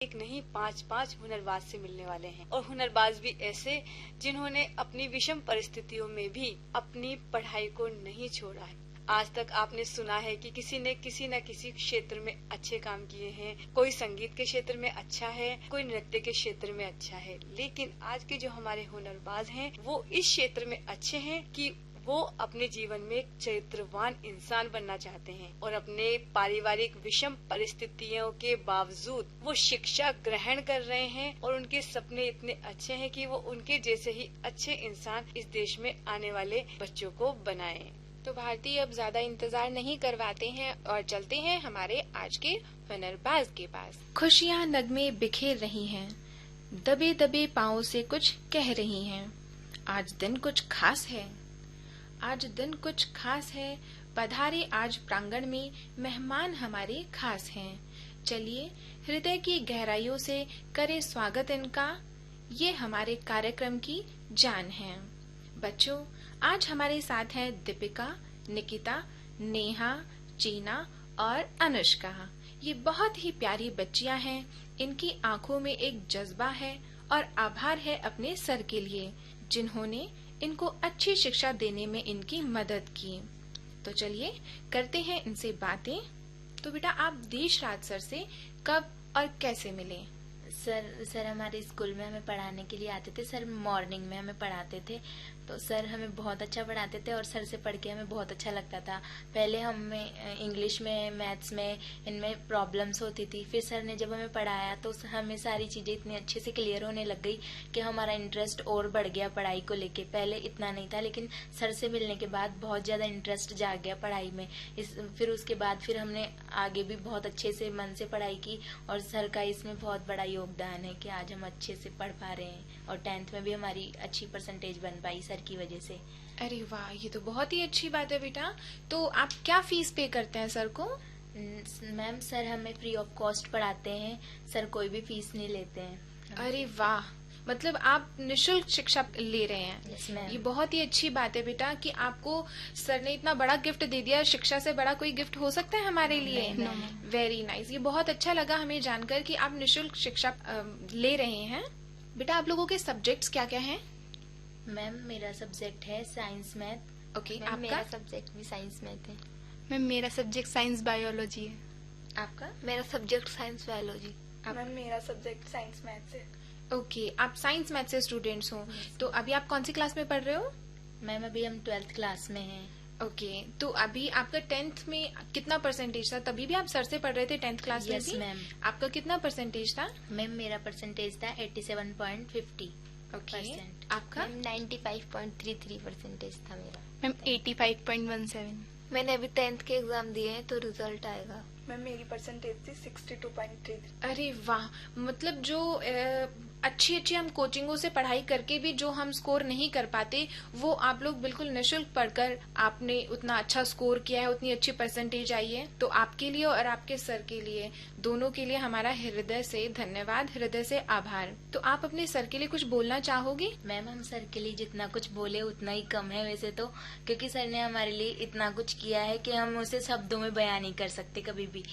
एक नहीं 5 हुनरबाज से मिलने वाले हैं, और हुनरबाज भी ऐसे जिन्होंने अपनी विषम परिस्थितियों में भी अपनी पढ़ाई को नहीं छोड़ा है। आज तक आपने सुना है कि किसी ने किसी न किसी क्षेत्र में अच्छे काम किए हैं। कोई संगीत के क्षेत्र में अच्छा है, कोई नृत्य के क्षेत्र में अच्छा है, लेकिन आज के जो हमारे हुनरबाज हैं वो इस क्षेत्र में अच्छे हैं कि वो अपने जीवन में एक चरित्रवान इंसान बनना चाहते हैं, और अपने पारिवारिक विषम परिस्थितियों के बावजूद वो शिक्षा ग्रहण कर रहे हैं, और उनके सपने इतने अच्छे हैं कि वो उनके जैसे ही अच्छे इंसान इस देश में आने वाले बच्चों को बनाएं। तो भारती अब ज्यादा इंतजार नहीं करवाते हैं और चलते हैं हमारे आज के हुनरबाज के पास। खुशियाँ नगमे बिखेर रही हैं, दबे दबे पाँव से कुछ कह रही हैं। आज दिन कुछ खास है, आज दिन कुछ खास है, पधारे आज प्रांगण में मेहमान हमारे खास हैं। चलिए हृदय की गहराइयों से करे स्वागत इनका, ये हमारे कार्यक्रम की जान है। बच्चों, आज हमारे साथ हैं दीपिका, निकिता, नेहा, चीना और अनुष्का। ये बहुत ही प्यारी बच्चियां हैं। इनकी आंखों में एक जज्बा है और आभार है अपने सर के लिए, जिन्होंने इनको अच्छी शिक्षा देने में इनकी मदद की। तो चलिए करते हैं इनसे बातें। तो बेटा, आप देशराज सर से कब और कैसे मिले? सर हमारे स्कूल में हमें पढ़ाने के लिए आते थे। सर मॉर्निंग में हमें पढ़ाते थे, तो सर हमें बहुत अच्छा पढ़ाते थे और सर से पढ़ के हमें बहुत अच्छा लगता था। पहले हमें इंग्लिश में, मैथ्स में, इनमें प्रॉब्लम्स होती थी। फिर सर ने जब हमें पढ़ाया तो हमें सारी चीजें इतनी अच्छे से क्लियर होने लग गई कि हमारा इंटरेस्ट और बढ़ गया पढ़ाई को लेके। पहले इतना नहीं था, लेकिन सर से मिलने के बाद बहुत ज्यादा इंटरेस्ट जाग गया पढ़ाई में। फिर उसके बाद फिर हमने आगे भी बहुत अच्छे से मन से पढ़ाई की, और सर का इसमें बहुत बड़ा योगदान है कि आज हम अच्छे से पढ़ पा रहे हैं, और 10th में भी हमारी अच्छी परसेंटेज बन पाई सर की वजह से। अरे वाह, ये तो बहुत ही अच्छी बात है बेटा। तो आप क्या फीस पे करते हैं सर को? मैम, सर हमें फ्री ऑफ कॉस्ट पढ़ाते हैं। सर कोई भी फीस नहीं लेते हैं। अरे वाह, मतलब आप निशुल्क शिक्षा ले रहे हैं। Yes ma'am. ये बहुत ही अच्छी बात है बेटा कि आपको सर ने इतना बड़ा गिफ्ट दे दिया। शिक्षा से बड़ा कोई गिफ्ट हो सकता है हमारे लिए? Very nice. ये बहुत अच्छा लगा हमें जानकर कि आप निशुल्क शिक्षा ले रहे हैं। बेटा, आप लोगों के सब्जेक्ट्स क्या क्या हैं? मैम, मेरा सब्जेक्ट है साइंस मैथ। ओके, मैम, आपका? मेरा सब्जेक्ट भी साइंस मैथ है। मैम, मेरा सब्जेक्ट साइंस बायोलॉजी है। आपका? मेरा सब्जेक्ट साइंस बायोलॉजी। मैम, मेरा सब्जेक्ट साइंस मैथ्स है। ओके, आप साइंस मैथ से स्टूडेंट्स हो। तो अभी आप कौन सी क्लास में पढ़ रहे हो? मैम, अभी हम 12th क्लास में हैं। ओके, तो अभी आपका 10th में कितना परसेंटेज था? तभी भी आप सर से पढ़ रहे थे 10th क्लास में? Yes ma'am. आपका कितना परसेंटेज था? मैम, मेरा परसेंटेज था 87.50। ओके, आपका? 95.33 परसेंटेज था मेरा। मैम 85.17। मैंने अभी 10th के एग्जाम दिए हैं, तो रिजल्ट आएगा। मैम, मेरी परसेंटेज थी 62.33। अरे वाह, मतलब जो अच्छी हम कोचिंगों से पढ़ाई करके भी जो हम स्कोर नहीं कर पाते, वो आप लोग बिल्कुल निशुल्क पढ़कर आपने उतना अच्छा स्कोर किया है, उतनी अच्छी परसेंटेज आई है। तो आपके लिए और आपके सर के लिए, दोनों के लिए हमारा हृदय से धन्यवाद, हृदय से आभार। तो आप अपने सर के लिए कुछ बोलना चाहोगे? मैम, हम सर के लिए जितना कुछ बोले उतना ही कम है वैसे तो, क्योंकि सर ने हमारे लिए इतना कुछ किया है कि हम उसे शब्दों में बयान नहीं कर सकते कभी भी।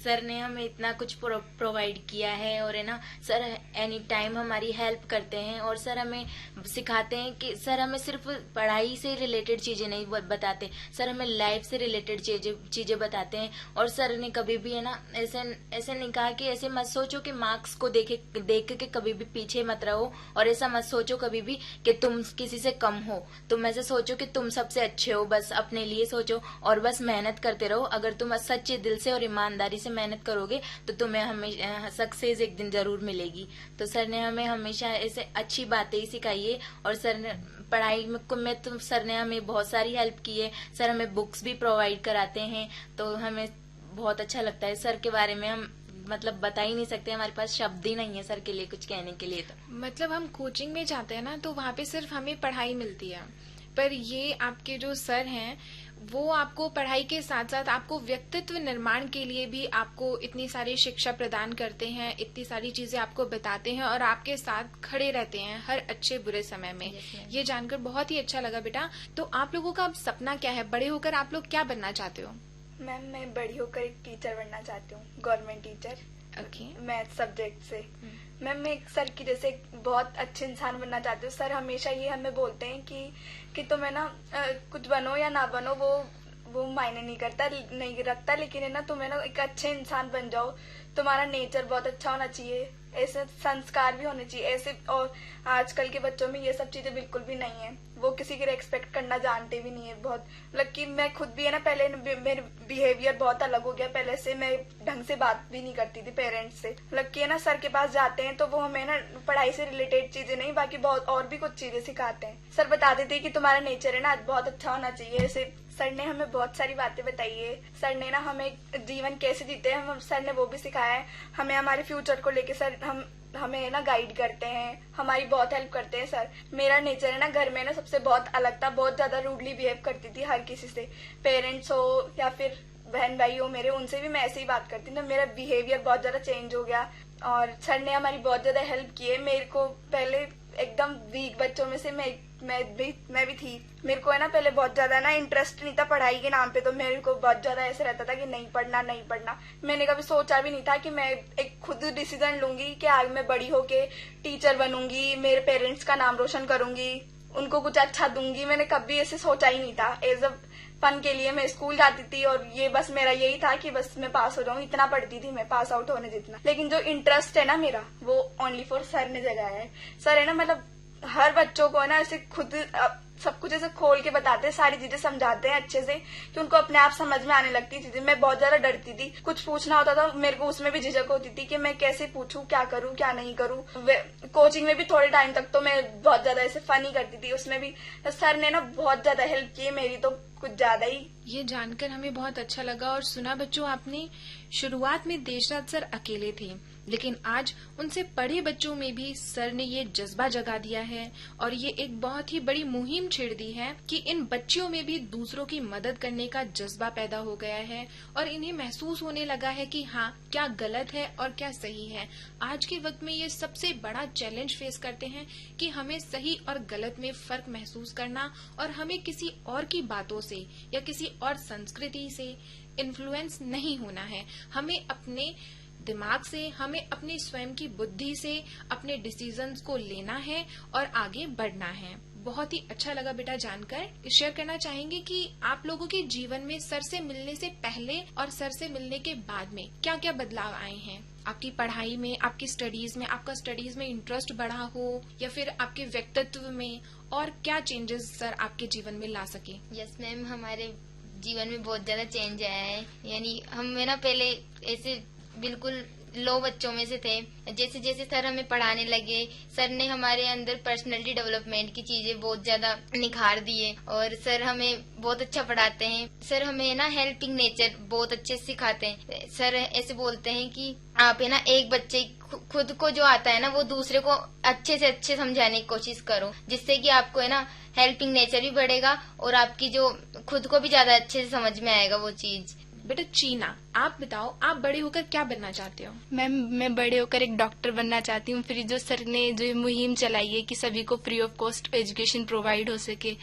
सर ने हमें इतना कुछ प्रोवाइड किया है, और है ना, सर एनी टाइम हमारी हेल्प करते हैं, और सर हमें सिखाते हैं कि सर हमें सिर्फ पढ़ाई से रिलेटेड चीजें नहीं बताते, सर हमें लाइफ से रिलेटेड चीजें बताते हैं। और सर ने कभी भी है ना ऐसे नहीं कहा कि ऐसे मत सोचो कि मार्क्स को देख के कभी भी पीछे मत रहो, और ऐसा मत सोचो कभी भी कि तुम किसी से कम हो। तुम ऐसे सोचो कि तुम सबसे अच्छे हो, बस अपने लिए सोचो और बस मेहनत करते रहो। अगर तुम सच्चे दिल से और ईमानदारी से मेहनत करोगे तो तुम्हें हमेशा सक्सेस एक दिन जरूर मिलेगी। तो सर ने हमें हमेशा ऐसे अच्छी बातें ही सिखाई है, और सर ने पढ़ाई में तो सर ने हमें बहुत सारी हेल्प की है। सर हमें बुक्स भी प्रोवाइड कराते हैं, तो हमें बहुत अच्छा लगता है। सर के बारे में हम मतलब बता ही नहीं सकते, हमारे पास शब्द ही नहीं है सर के लिए कुछ कहने के लिए। तो मतलब हम कोचिंग में जाते हैं ना, तो वहाँ पे सिर्फ हमें पढ़ाई मिलती है, पर ये आपके जो सर हैं वो आपको पढ़ाई के साथ साथ आपको व्यक्तित्व निर्माण के लिए भी आपको इतनी सारी शिक्षा प्रदान करते हैं, इतनी सारी चीजें आपको बताते हैं, और आपके साथ खड़े रहते हैं हर अच्छे बुरे समय में। ये जानकर बहुत ही अच्छा लगा बेटा। तो आप लोगों का अब सपना क्या है? बड़े होकर आप लोग क्या बनना चाहते हो? मैम, मैं बड़ी होकर एक टीचर बनना चाहती हूँ, government teacher. Okay. Math subject से। मैम मैं एक सर की जैसे एक बहुत अच्छे इंसान बनना चाहती हूँ। सर हमेशा ये हमें बोलते हैं कि तुम्हें ना कुछ बनो या ना बनो वो मायने नहीं रखता, लेकिन है ना तुम्हें ना एक अच्छे इंसान बन जाओ। तुम्हारा नेचर बहुत अच्छा होना चाहिए, ऐसे संस्कार भी होने चाहिए ऐसे। और आजकल के बच्चों में ये सब चीजें बिल्कुल भी नहीं है, वो किसी की रेस्पेक्ट करना जानते भी नहीं है बहुत। मतलब कि मैं खुद भी है ना, पहले मेरे बिहेवियर बहुत अलग हो गया। पहले से मैं ढंग से बात भी नहीं करती थी पेरेंट्स से। मतलब कि है ना, सर के पास जाते हैं तो वो हमें ना पढ़ाई से रिलेटेड चीजें नहीं, बाकी बहुत और भी कुछ चीजें सिखाते हैं। सर बताते थे कि तुम्हारा नेचर है ना आज बहुत अच्छा होना चाहिए। ऐसे सर ने हमें बहुत सारी बातें बताई है। सर ने ना हमें जीवन कैसे जीते हैं सर ने वो भी सिखाया है हमें। हमारे फ्यूचर को लेके सर हमें ना गाइड करते हैं, हमारी बहुत हेल्प करते हैं सर। मेरा नेचर है ना घर में ना सबसे बहुत अलग था, बहुत ज्यादा रूडली बिहेव करती थी हर किसी से, पेरेंट्स हो या फिर बहन भाई हो मेरे, उनसे भी मैं ऐसे ही बात करती थी। मेरा बिहेवियर बहुत ज्यादा चेंज हो गया और सर ने हमारी बहुत ज्यादा हेल्प की है। मेरे को पहले एकदम वीक बच्चों में से मैं भी थी। मेरे को है ना पहले बहुत ज्यादा ना इंटरेस्ट नहीं था पढ़ाई के नाम पे, तो मेरे को बहुत ज्यादा ऐसे रहता था कि नहीं पढ़ना। मैंने कभी सोचा भी नहीं था कि मैं एक खुद डिसीजन लूंगी कि आगे मैं बड़ी होके टीचर बनूंगी, मेरे पेरेंट्स का नाम रोशन करूंगी, उनको कुछ अच्छा दूंगी। मैंने कभी ऐसे सोचा ही नहीं था। एज अ फन के लिए मैं स्कूल जाती थी और ये बस मेरा यही था कि बस मैं पास हो जाऊं, इतना पढ़ती थी मैं, पास आउट होने जितना। लेकिन जो इंटरेस्ट है ना मेरा वो ओनली फॉर सर ने जगाया है। सर है ना मतलब हर बच्चों को है ना ऐसे खुद सब कुछ ऐसे खोल के बताते हैं, सारी चीजें समझाते हैं अच्छे से कि उनको अपने आप समझ में आने लगती थी। मैं बहुत ज्यादा डरती थी, कुछ पूछना होता था मेरे को उसमें भी झिझक होती थी कि मैं कैसे पूछूं, क्या करूं क्या नहीं करूं। कोचिंग में भी थोड़े टाइम तक तो मैं बहुत ज्यादा ऐसे फनी करती थी, उसमें भी सर ने ना बहुत ज्यादा हेल्प की है मेरी, तो कुछ ज्यादा ही। ये जानकर हमें बहुत अच्छा लगा। और सुना बच्चों, आपने शुरुआत में देशराज सर अकेले थे, लेकिन आज उनसे पढ़े बच्चों में भी सर ने ये जज्बा जगा दिया है और ये एक बहुत ही बड़ी मुहिम छेड़ दी है कि इन बच्चियों में भी दूसरों की मदद करने का जज्बा पैदा हो गया है और इन्हें महसूस होने लगा है कि हाँ, क्या गलत है और क्या सही है। आज के वक्त में ये सबसे बड़ा चैलेंज फेस करते हैं कि हमें सही और गलत में फर्क महसूस करना और हमें किसी और की बातों से या किसी और संस्कृति से इन्फ्लुएंस नहीं होना है। हमें अपने दिमाग से, हमें अपनी स्वयं की बुद्धि से अपने डिसीजंस को लेना है और आगे बढ़ना है। बहुत ही अच्छा लगा बेटा जानकर। शेयर करना चाहेंगे कि आप लोगों के जीवन में सर से मिलने से पहले और सर से मिलने के बाद में क्या क्या बदलाव आए हैं? आपकी पढ़ाई में, आपकी स्टडीज में, आपका स्टडीज में इंटरेस्ट बढ़ा हो या फिर आपके व्यक्तित्व में, और क्या चेंजेस सर आपके जीवन में ला सके? यस मैम, हमारे जीवन में बहुत ज्यादा चेंज आया है। यानी हम ना पहले ऐसे बिल्कुल लो बच्चों में से थे। जैसे जैसे सर हमें पढ़ाने लगे, सर ने हमारे अंदर पर्सनैलिटी डेवलपमेंट की चीजें बहुत ज्यादा निखार दी है और सर हमें बहुत अच्छा पढ़ाते हैं। सर हमें ना हेल्पिंग नेचर बहुत अच्छे से सिखाते हैं। सर ऐसे बोलते हैं कि आप है ना एक बच्चे खुद को जो आता है ना वो दूसरे को अच्छे से अच्छे समझाने की कोशिश करो, जिससे कि आपको है ना हेल्पिंग नेचर भी बढ़ेगा और आपकी जो खुद को भी ज्यादा अच्छे से समझ में आएगा वो चीज। बेटा चीना, आप बताओ, आप बड़े होकर क्या बनना चाहते हो? मैम मैं बड़े होकर एक डॉक्टर बनना चाहती हूँ। फिर जो सर ने जो मुहिम चलाई है कि सभी को free of cost education provide हो सके,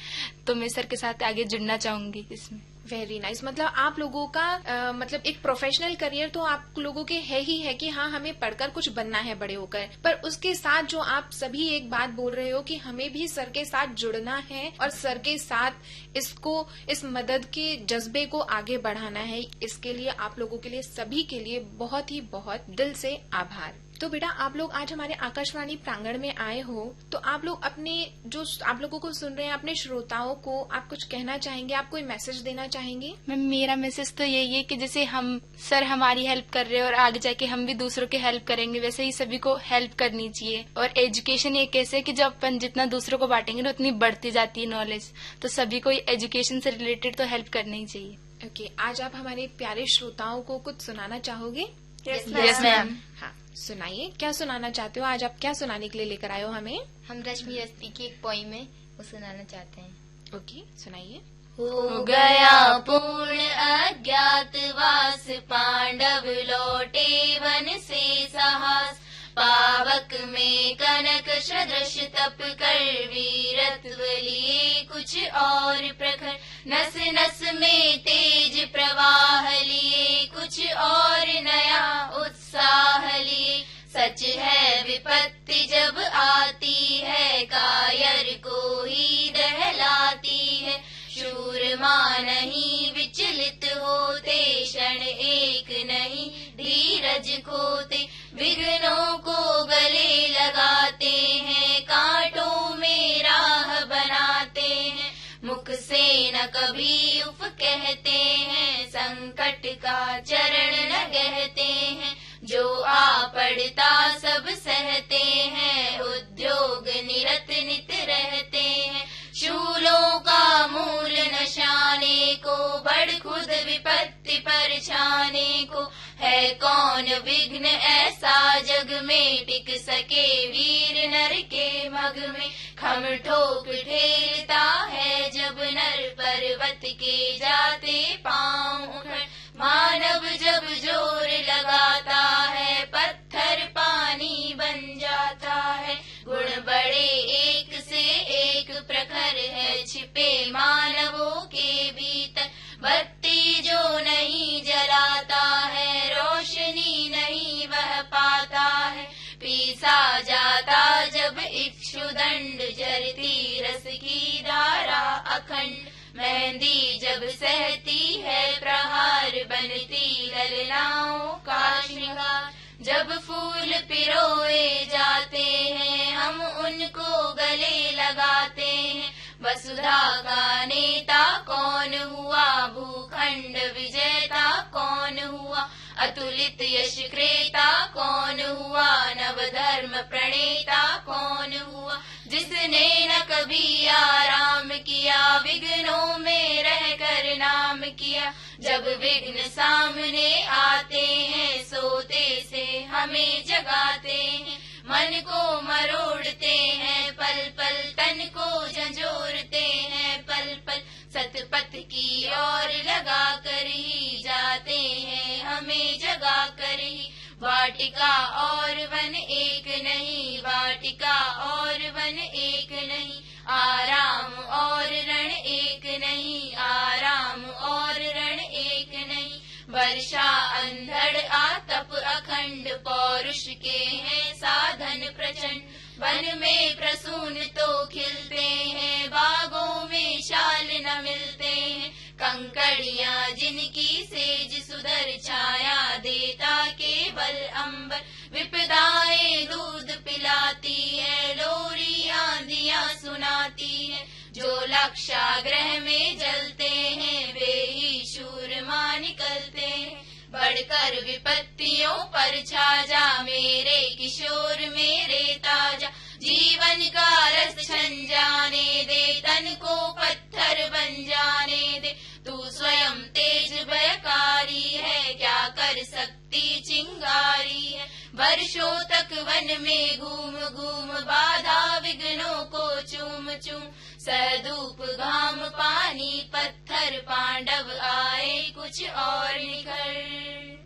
तो मैं सर के साथ आगे जुड़ना चाहूंगी इसमें। Very nice. मतलब आप लोगों का मतलब एक प्रोफेशनल करियर तो आप लोगों के है ही है कि हाँ, हमें पढ़कर कुछ बनना है बड़े होकर, पर उसके साथ जो आप सभी एक बात बोल रहे हो कि हमें भी सर के साथ जुड़ना है और सर के साथ इस मदद के जज्बे को आगे बढ़ाना है। इसके लिए आप लोगों के लिए, सभी के लिए बहुत ही बहुत दिल से आभार। तो बेटा आप लोग आज हमारे आकाशवाणी प्रांगण में आए हो, तो आप लोग अपने जो आप लोगों को सुन रहे हैं, अपने श्रोताओं को आप कुछ कहना चाहेंगे? आप कोई मैसेज देना चाहेंगे? मैम मेरा मैसेज तो यही है कि जैसे हम सर हमारी हेल्प कर रहे हैं और आगे जाके हम भी दूसरों की हेल्प करेंगे, वैसे ही सभी को हेल्प करनी चाहिए। और एजुकेशन एक ऐसे कि जब अपन जितना दूसरों को बांटेंगे ना उतनी बढ़ती जाती है नॉलेज, तो सभी को एजुकेशन से रिलेटेड तो हेल्प करनी ही चाहिए। ओके, आज आप हमारे प्यारे श्रोताओं को कुछ सुनाना चाहोगे? Yes ma'am. हाँ, सुनाइए, क्या सुनाना चाहते हो? आज आप क्या सुनाने के लिए लेकर आए हो हमें? हम रश्मि रस्ती की एक पोइम है वो सुनाना चाहते हैं। ओके, सुनाइए। हो गया पूर्ण अज्ञातवास, पांडव लौटे वन से साहस, पावक में कनक सदृश तप कर, वीरत्व लिए कुछ और प्रखर, नस नस में तेज प्रवाह लिए कुछ और नया उत्साह। उत्साह लिए। सच है विपत्ति जब आती है, कायर को ही दहलाती है। शूरमा नहीं विचलित होते, क्षण एक नहीं धीरज खोते। विघ्नों को गले लगाते हैं, कांटों में राह बनाते हैं। मुख से न कभी उफ कहते हैं, संकट का चरण न गहते हैं। जो आ पड़ता सब सहते हैं, उद्योग निरत नित रहते हैं। शूलों का मूल नशाने को, बढ़ खुद विपत्ति पर छाने को। है कौन विघ्न ऐसा जग में, टिक सके वीर नर के मग में। खम ठोक ठेलता है जब नर, पर्वत के जाते पांव उखड़। मानव जब जोर लगाता है, पत्थर पानी बन जाता है। गुण बड़े एक से एक प्रखर है, छिपे मानवों के भीतर। बत्ती जो नहीं जलाता है, रोशनी नहीं वह पाता है। पीसा जाता जब इक्षुदंड, जरती रस की धारा अखंड। मेहंदी जब सहती है प्रहार, बनती ललनाओं का श्रृंगार। जब फूल पिरोए जाते हैं, हम उनको गले लगाते हैं। वसुधा का नेता कौन हुआ, भूखंड विजेता कौन हुआ। अतुलित यश क्रेता कौन हुआ, नवधर्म प्रणेता कौन हुआ। जिसने न कभी आराम किया, विघ्नों में रहकर नाम किया। जब विघ्न सामने आते हैं, सोते से हमें जगाते हैं। मन को मरोड़ते हैं पल पल, तन को झंझोरते हैं पल पल। सतपथ की ओर लगा कर ही जाते हैं, हमें जगा कर ही। वाटिका और वन एक नहीं, वाटिका और वन एक नहीं। आराम और रण एक नहीं, आराम और रण एक नहीं। वर्षा अंधड़ आतप अखंड, पौरुष के हैं साधन प्रचंड। वन में प्रसून तो खिलते हैं, बागों में शाल न मिलते हैं। कंकड़ियां जिनकी सेज सुधर, छाया देता केवल अंबर। विपदाएं दूध पिलाती है, लोरी आंधियां सुनाती है। जो लक्षाग्रह में जलते हैं, वे ही शूरमा निकलते हैं। बढ़कर विपत्तियों पर छा जा, मेरे किशोर मेरे ताजा। जीवन का रस छन जाने दे, तन को पत्थर बन जाने दे। तू स्वयं तेज भयकारी है, क्या कर सकती चिंगारी है। वर्षों तक वन में घूम घूम, बाधा विघ्नों को चूम चूम। सधूप घाम पानी पत्थर, पांडव आए कुछ और निखर।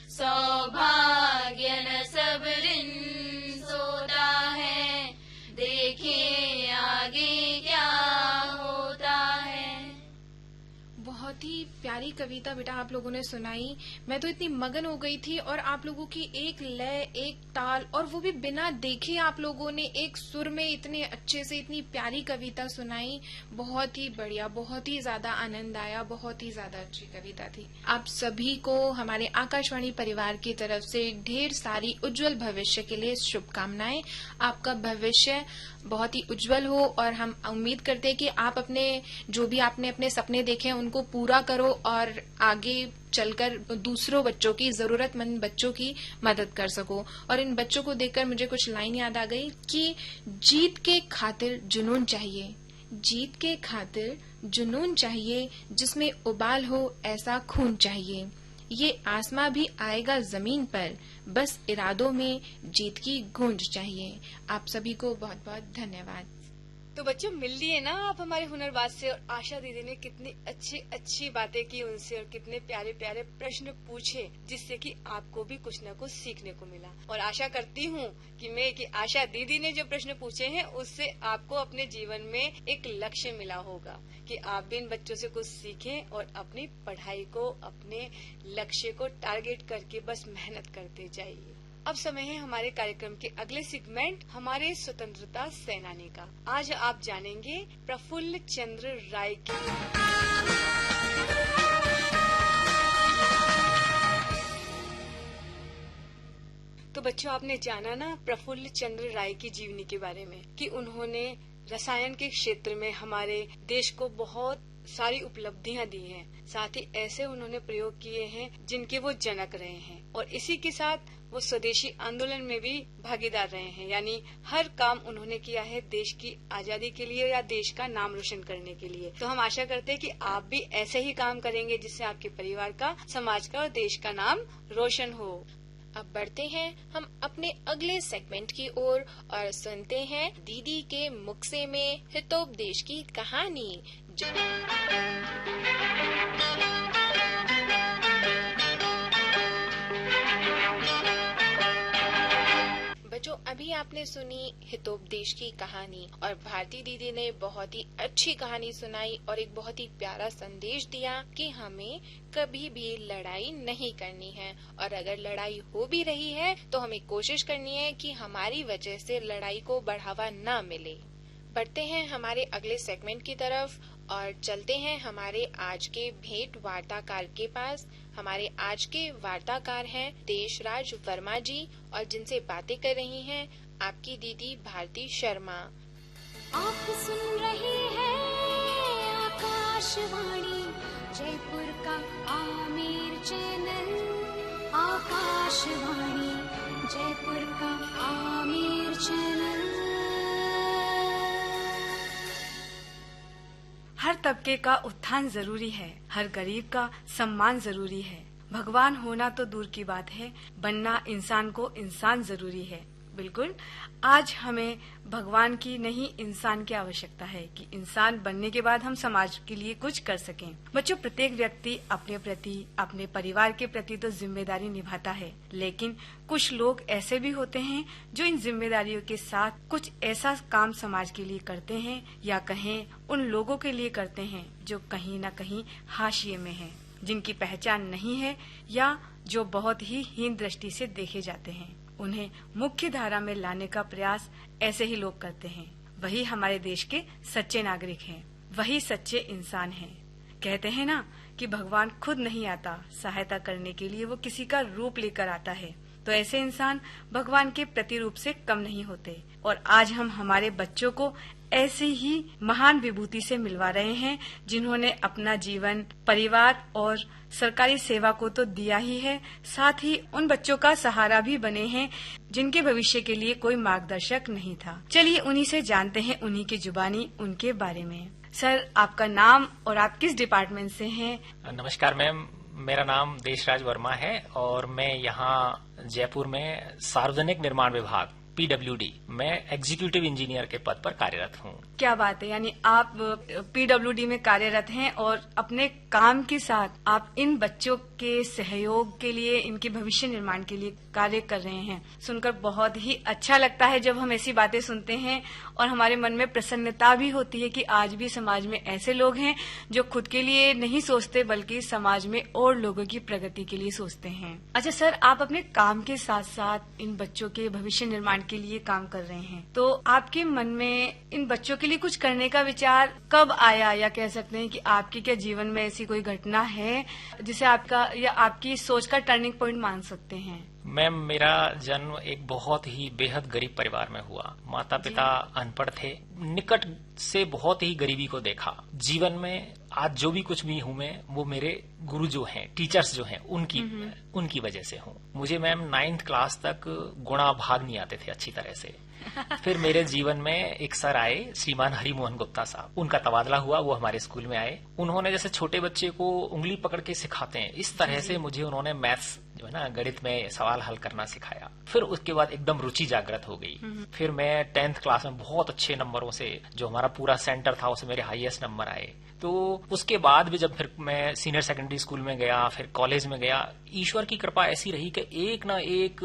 सौभाग्य न सब दिन सोता है, देखें आगे क्या होता है। बहुत ही प्यारी कविता बेटा आप लोगों ने सुनाई। मैं तो इतनी मगन हो गई थी, और आप लोगों की एक लय, एक ताल, और वो भी बिना देखे आप लोगों ने एक सुर में इतने अच्छे से इतनी प्यारी कविता सुनाई। बहुत ही बढ़िया, बहुत ही ज्यादा आनंद आया, बहुत ही ज्यादा अच्छी कविता थी। आप सभी को हमारे आकाशवाणी परिवार की तरफ से ढेर सारी उज्जवल भविष्य के लिए शुभकामनाएं। आपका भविष्य बहुत ही उज्जवल हो, और हम उम्मीद करते हैं कि आप अपने जो भी आपने अपने सपने देखे हैं उनको पूरा करो, और आगे चलकर दूसरों बच्चों की, जरूरतमंद बच्चों की मदद कर सको। और इन बच्चों को देखकर मुझे कुछ लाइन याद आ गई कि जीत के खातिर जुनून चाहिए, जीत के खातिर जुनून चाहिए, जिसमें उबाल हो ऐसा खून चाहिए। ये आसमां भी आएगा जमीन पर, बस इरादों में जीत की गूंज चाहिए। आप सभी को बहुत बहुत धन्यवाद। तो बच्चों मिल लिए ना आप हमारे हुनरबाज से, और आशा दीदी ने कितनी अच्छी अच्छी बातें की उनसे और कितने प्यारे प्यारे प्रश्न पूछे, जिससे कि आपको भी कुछ न कुछ सीखने को मिला। और आशा करती हूँ कि आशा दीदी ने जो प्रश्न पूछे हैं उससे आपको अपने जीवन में एक लक्ष्य मिला होगा कि आप भी इन बच्चों से कुछ सीखें और अपनी पढ़ाई को, अपने लक्ष्य को टारगेट करके बस मेहनत करते जाइए। अब समय है हमारे कार्यक्रम के अगले सेगमेंट, हमारे स्वतंत्रता सेनानी का। आज आप जानेंगे प्रफुल्ल चंद्र राय की। तो बच्चों आपने जाना ना प्रफुल्ल चंद्र राय की जीवनी के बारे में कि उन्होंने रसायन के क्षेत्र में हमारे देश को बहुत सारी उपलब्धियां दी हैं। साथ ही ऐसे उन्होंने प्रयोग किए हैं जिनके वो जनक रहे हैं, और इसी के साथ वो स्वदेशी आंदोलन में भी भागीदार रहे हैं। यानी हर काम उन्होंने किया है देश की आजादी के लिए या देश का नाम रोशन करने के लिए। तो हम आशा करते हैं कि आप भी ऐसे ही काम करेंगे जिससे आपके परिवार का, समाज का और देश का नाम रोशन हो। अब बढ़ते हैं हम अपने अगले सेगमेंट की ओर और सुनते हैं दीदी के मुख से में हितोपदेश की कहानी। बच्चों अभी आपने सुनी हितोपदेश की कहानी, और भारती दीदी ने बहुत ही अच्छी कहानी सुनाई और एक बहुत ही प्यारा संदेश दिया कि हमें कभी भी लड़ाई नहीं करनी है, और अगर लड़ाई हो भी रही है तो हमें कोशिश करनी है कि हमारी वजह से लड़ाई को बढ़ावा न मिले। बढ़ते हैं हमारे अगले सेगमेंट की तरफ और चलते हैं हमारे आज के भेंट वार्ताकार के पास। हमारे आज के वार्ताकार हैं देशराज वर्मा जी, और जिनसे बातें कर रही हैं आपकी दीदी भारती शर्मा। आप सुन रहे हैं आकाशवाणी जयपुर का आमिर चैनल, आकाशवाणी जयपुर का आमिर चैनल। हर तबके का उत्थान जरूरी है, हर गरीब का सम्मान जरूरी है। भगवान होना तो दूर की बात है, बनना इंसान को इंसान जरूरी है। बिल्कुल, आज हमें भगवान की नहीं इंसान की आवश्यकता है कि इंसान बनने के बाद हम समाज के लिए कुछ कर सकें। बच्चों, प्रत्येक व्यक्ति अपने प्रति, अपने परिवार के प्रति तो जिम्मेदारी निभाता है, लेकिन कुछ लोग ऐसे भी होते हैं जो इन जिम्मेदारियों के साथ कुछ ऐसा काम समाज के लिए करते हैं, या कहें उन लोगों के लिए करते हैं जो कहीं न कहीं हाशिए में हैं, जिनकी पहचान नहीं है या जो बहुत ही हीन दृष्टि से देखे जाते हैं। उन्हें मुख्य धारा में लाने का प्रयास ऐसे ही लोग करते हैं। वही हमारे देश के सच्चे नागरिक हैं, वही सच्चे इंसान हैं। कहते हैं ना कि भगवान खुद नहीं आता, सहायता करने के लिए वो किसी का रूप लेकर आता है। तो ऐसे इंसान भगवान के प्रतिरूप से कम नहीं होते। और आज हम हमारे बच्चों को ऐसी ही महान विभूति से मिलवा रहे हैं, जिन्होंने अपना जीवन परिवार और सरकारी सेवा को तो दिया ही है, साथ ही उन बच्चों का सहारा भी बने हैं जिनके भविष्य के लिए कोई मार्गदर्शक नहीं था। चलिए उन्हीं से जानते हैं, उन्हीं की जुबानी उनके बारे में। सर, आपका नाम और आप किस डिपार्टमेंट से हैं? नमस्कार मैम, मेरा नाम देशराज वर्मा है और मैं यहाँ जयपुर में सार्वजनिक निर्माण विभाग PWD मैं एग्जीक्यूटिव इंजीनियर के पद पर कार्यरत हूँ। क्या बात है, यानी आप PWD में कार्यरत हैं और अपने काम के साथ आप इन बच्चों के सहयोग के लिए, इनके भविष्य निर्माण के लिए कार्य कर रहे हैं। सुनकर बहुत ही अच्छा लगता है जब हम ऐसी बातें सुनते हैं, और हमारे मन में प्रसन्नता भी होती है कि आज भी समाज में ऐसे लोग हैं जो खुद के लिए नहीं सोचते बल्कि समाज में और लोगों की प्रगति के लिए सोचते हैं। अच्छा सर, आप अपने काम के साथ साथ इन बच्चों के भविष्य निर्माण के लिए काम कर रहे हैं, तो आपके मन में इन बच्चों के लिए कुछ करने का विचार कब आया, या कह सकते हैं कि आपके क्या जीवन में ऐसी कोई घटना है जिसे आपका या आपकी सोच का टर्निंग पॉइंट मान सकते हैं? मैम, मेरा जन्म एक बहुत ही बेहद गरीब परिवार में हुआ। माता पिता अनपढ़ थे, निकट से बहुत ही गरीबी को देखा। जीवन में आज जो भी कुछ भी हूँ मैं, वो मेरे गुरु जो हैं, टीचर्स जो हैं, उनकी वजह से हूँ। मुझे मैम 9th क्लास तक गुणा भाग नहीं आते थे अच्छी तरह से। फिर मेरे जीवन में एक सर आए, श्रीमान हरिमोहन गुप्ता साहब, उनका तबादला हुआ, वो हमारे स्कूल में आए। उन्होंने जैसे छोटे बच्चे को उंगली पकड़ के सिखाते हैं, इस तरह से मुझे उन्होंने मैथ्स जो है ना गणित में सवाल हल करना सिखाया। फिर उसके बाद एकदम रुचि जागृत हो गई। फिर मैं 10th क्लास में बहुत अच्छे नंबरों से, जो हमारा पूरा सेंटर था उसमें मेरे हाईएस्ट नंबर आए। तो उसके बाद भी जब फिर मैं सीनियर सेकेंडरी स्कूल में गया, फिर कॉलेज में गया, ईश्वर की कृपा ऐसी रही कि एक ना एक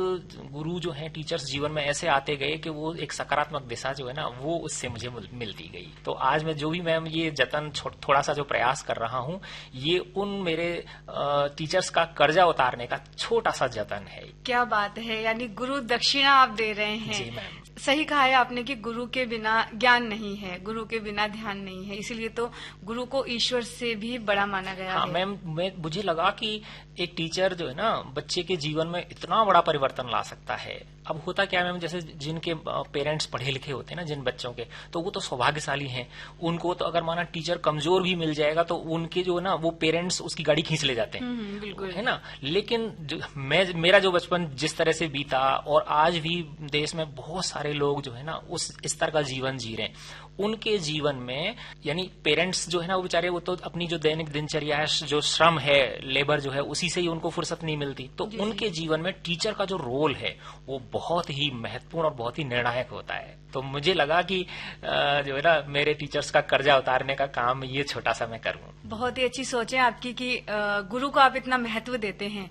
गुरु जो है, टीचर्स जीवन में ऐसे आते गए कि वो एक सकारात्मक दिशा जो है ना वो उससे मुझे मिलती गई। तो आज मैं जो भी मैम ये जतन थोड़ा सा जो प्रयास कर रहा हूँ, ये उन मेरे टीचर्स का कर्जा उतारने का छोटा सा जतन है। क्या बात है, यानी गुरु दक्षिणा आप दे रहे हैं। जी मैम। सही कहा है आपने कि गुरु के बिना ज्ञान नहीं है, गुरु के बिना ध्यान नहीं है, इसीलिए तो गुरु को ईश्वर से भी बड़ा माना गया है। मैम, मुझे लगा कि एक टीचर जो है ना बच्चे के जीवन में इतना बड़ा परिवर्तन ला सकता है। अब होता क्या मैम, जैसे जिनके पेरेंट्स पढ़े लिखे होते हैं ना, जिन बच्चों के, तो वो तो सौभाग्यशाली हैं। उनको तो अगर माना टीचर कमजोर भी मिल जाएगा तो उनके जो है ना वो पेरेंट्स उसकी गाड़ी खींच ले जाते हैं, बिल्कुल है ना। लेकिन मेरा जो बचपन जिस तरह से बीता, और आज भी देश में बहुत सारे लोग जो है ना उस स्तर का जीवन जी रहे हैं, उनके जीवन में यानी पेरेंट्स जो है ना वो बेचारे, वो तो अपनी जो दैनिक दिनचर्या है, जो श्रम है, लेबर जो है, उसी से ही उनको फुर्सत नहीं मिलती। तो उनके जीवन में टीचर का जो रोल है वो बहुत ही महत्वपूर्ण और बहुत ही निर्णायक होता है। तो मुझे लगा कि जो है ना मेरे टीचर्स का कर्जा उतारने का काम ये छोटा सा मैं करूं। बहुत ही अच्छी सोच है आपकी कि गुरु को आप इतना महत्व देते हैं।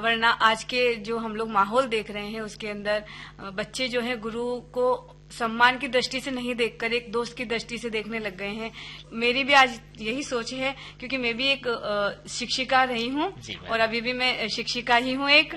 वरना आज के जो हम लोग माहौल देख रहे हैं उसके अंदर बच्चे जो है गुरु को सम्मान की दृष्टि से नहीं देखकर एक दोस्त की दृष्टि से देखने लग गए हैं। मेरी भी आज यही सोच है, क्योंकि मैं भी एक शिक्षिका रही हूँ और अभी भी मैं शिक्षिका ही हूँ एक।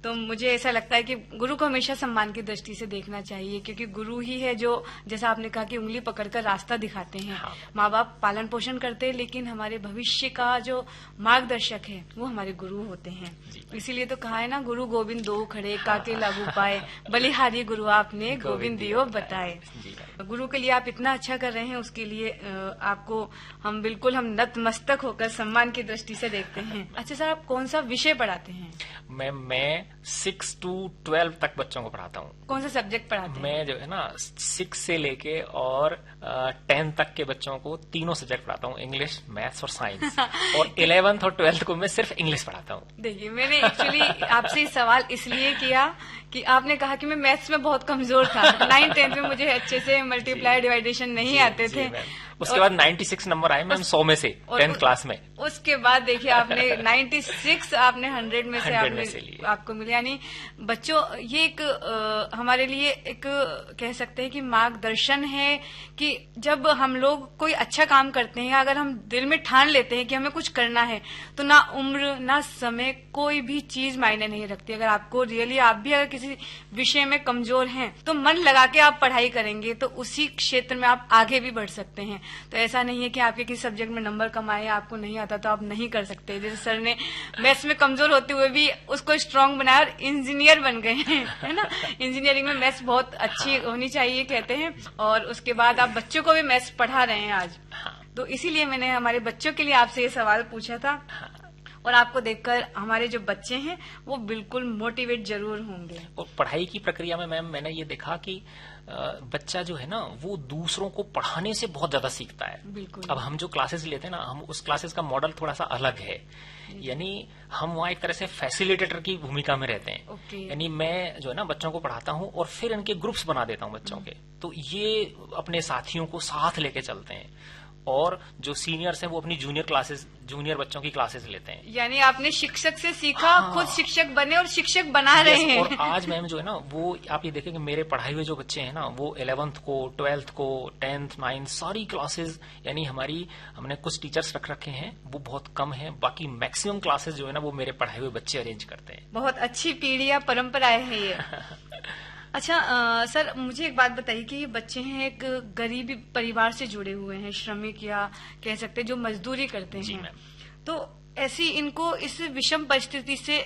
तो मुझे ऐसा लगता है कि गुरु को हमेशा सम्मान की दृष्टि से देखना चाहिए, क्योंकि गुरु ही है जो, जैसा आपने कहा कि उंगली पकड़कर रास्ता दिखाते हैं। माँ बाप पालन पोषण करते हैं, लेकिन हमारे भविष्य का जो मार्गदर्शक है वो हमारे गुरु होते हैं। इसीलिए तो कहा है ना, गुरु गोविंद दो खड़े, काके लागू पाए, बलिहारी गुरु आपने गोविंद दियो बताए। गुरु के लिए आप इतना अच्छा कर रहे हैं, उसके लिए आपको हम बिल्कुल नतमस्तक होकर सम्मान की दृष्टि से देखते हैं। अच्छा सर, आप कौन सा विषय पढ़ाते हैं? मैं 6 to 12 तक बच्चों को पढ़ाता हूँ। कौन सा सब्जेक्ट पढ़ाते हैं? मैं जो है ना 6 से लेके और 10 तक के बच्चों को तीनों सब्जेक्ट पढ़ाता हूँ, इंग्लिश, मैथ्स और साइंस। और 11th और 12th को मैं सिर्फ इंग्लिश पढ़ाता हूँ। देखिए, मैंने एक्चुअली आपसे सवाल इसलिए किया कि आपने कहा कि मैं मैथ्स में बहुत कमजोर था। 9th 10th में मुझे अच्छे से मल्टीप्लाई डिवाइडेशन नहीं आते थे। उसके बाद 96 नंबर आए मैम 100 में से 10th क्लास में। उसके बाद देखिए आपने 96 आपने 100 में से आपको मिले। यानी बच्चों, ये एक हमारे लिए एक कह सकते हैं कि मार्गदर्शन है कि जब हम लोग कोई अच्छा काम करते हैं, अगर हम दिल में ठान लेते हैं कि हमें कुछ करना है, तो ना उम्र ना समय कोई भी चीज मायने नहीं रखती। अगर आपको रियली आप भी अगर किसी विषय में कमजोर हैं तो मन लगा के आप पढ़ाई करेंगे तो उसी क्षेत्र में आप आगे भी बढ़ सकते हैं। तो ऐसा नहीं है कि आपके किसी सब्जेक्ट में नंबर कम आए, आपको नहीं आता तो आप नहीं कर सकते। जैसे सर ने मैथ्स में कमजोर होते हुए भी उसको स्ट्रांग बनाया और इंजीनियर बन गए हैं, है ना। इंजीनियरिंग में मैथ्स बहुत अच्छी होनी चाहिए कहते हैं, और उसके बाद आप बच्चों को भी मैथ्स पढ़ा रहे हैं आज। तो इसीलिए मैंने हमारे बच्चों के लिए आपसे ये सवाल पूछा था, और आपको देखकर हमारे जो बच्चे हैं वो बिल्कुल मोटिवेट जरूर होंगे। और पढ़ाई की प्रक्रिया में मैम मैंने ये देखा कि बच्चा जो है ना वो दूसरों को पढ़ाने से बहुत ज्यादा सीखता है। बिल्कुल। अब हम जो क्लासेस लेते हैं ना, हम उस क्लासेस का मॉडल थोड़ा सा अलग है। यानी हम वहाँ एक तरह से फैसिलिटेटर की भूमिका में रहते हैं। यानी मैं जो है ना बच्चों को पढ़ाता हूँ और फिर इनके ग्रुप्स बना देता हूँ बच्चों के। तो ये अपने साथियों को साथ लेके चलते हैं, और जो सीनियर्स हैं वो अपनी जूनियर बच्चों की क्लासेस लेते हैं। यानी आपने शिक्षक से सीखा, खुद शिक्षक बने और शिक्षक बना रहे हैं। और आज मैम जो है ना वो आप ये देखें कि मेरे पढ़ाए हुए जो बच्चे हैं ना वो 11th को, 12th को, 10th 9th सारी क्लासेस, यानी हमने कुछ टीचर्स रख रखे हैं, वो बहुत कम है, बाकी मैक्सिमम क्लासेस जो है ना वो मेरे पढ़ाए हुए बच्चे अरेंज करते हैं। बहुत अच्छी पीढ़ी या परंपराएं है ये। अच्छा सर, मुझे एक बात बताइए कि ये बच्चे हैं एक गरीब परिवार से जुड़े हुए हैं, श्रमिक या कह सकते हैं जो मजदूरी करते हैं, तो ऐसी इनको इस विषम परिस्थिति से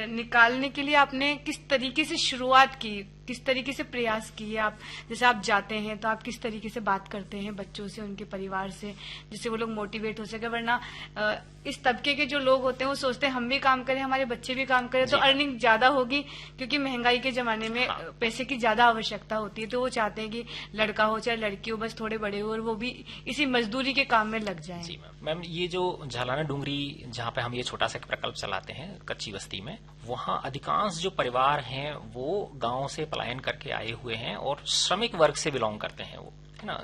निकालने के लिए आपने किस तरीके से शुरुआत की? किस तरीके से प्रयास किए आप? जैसे आप जाते हैं तो आप किस तरीके से बात करते हैं बच्चों से, उनके परिवार से, जिससे वो लोग मोटिवेट हो सके? वरना इस तबके के जो लोग होते हैं वो सोचते हैं हम भी काम करें, हमारे बच्चे भी काम करें तो अर्निंग ज्यादा होगी, क्योंकि महंगाई के जमाने में पैसे की ज्यादा आवश्यकता होती है। तो वो चाहते हैं कि लड़का हो चाहे लड़की हो, बस थोड़े बड़े हो और वो भी इसी मजदूरी के काम में लग जाएं। जी मैम, ये जो झालाना डूंगरी जहाँ पे हम ये छोटा सा प्रकल्प चलाते हैं कच्ची बस्ती में, वहाँ अधिकांश जो परिवार हैं वो गांव से पलायन करके आए हुए हैं और श्रमिक वर्ग से बिलोंग करते हैं। वो है ना,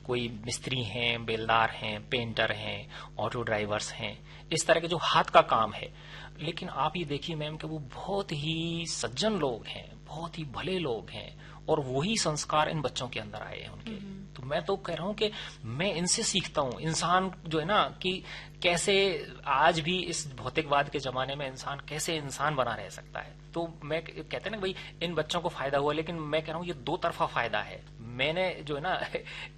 कोई मिस्त्री हैं, बेलदार हैं, पेंटर हैं, ऑटो ड्राइवर्स हैं, इस तरह के जो हाथ का काम है। लेकिन आप ये देखिए मैम कि वो बहुत ही सज्जन लोग हैं, बहुत ही भले लोग हैं और वही संस्कार इन बच्चों के अंदर आए हैं उनके। तो मैं तो कह रहा हूं कि मैं इनसे सीखता हूं, इंसान जो है ना कि कैसे आज भी इस भौतिकवाद के जमाने में इंसान कैसे इंसान बना रह सकता है। तो मैं कहते हैं ना भाई इन बच्चों को फायदा हुआ, लेकिन मैं कह रहा हूं ये दो तरफा फायदा है। मैंने जो है ना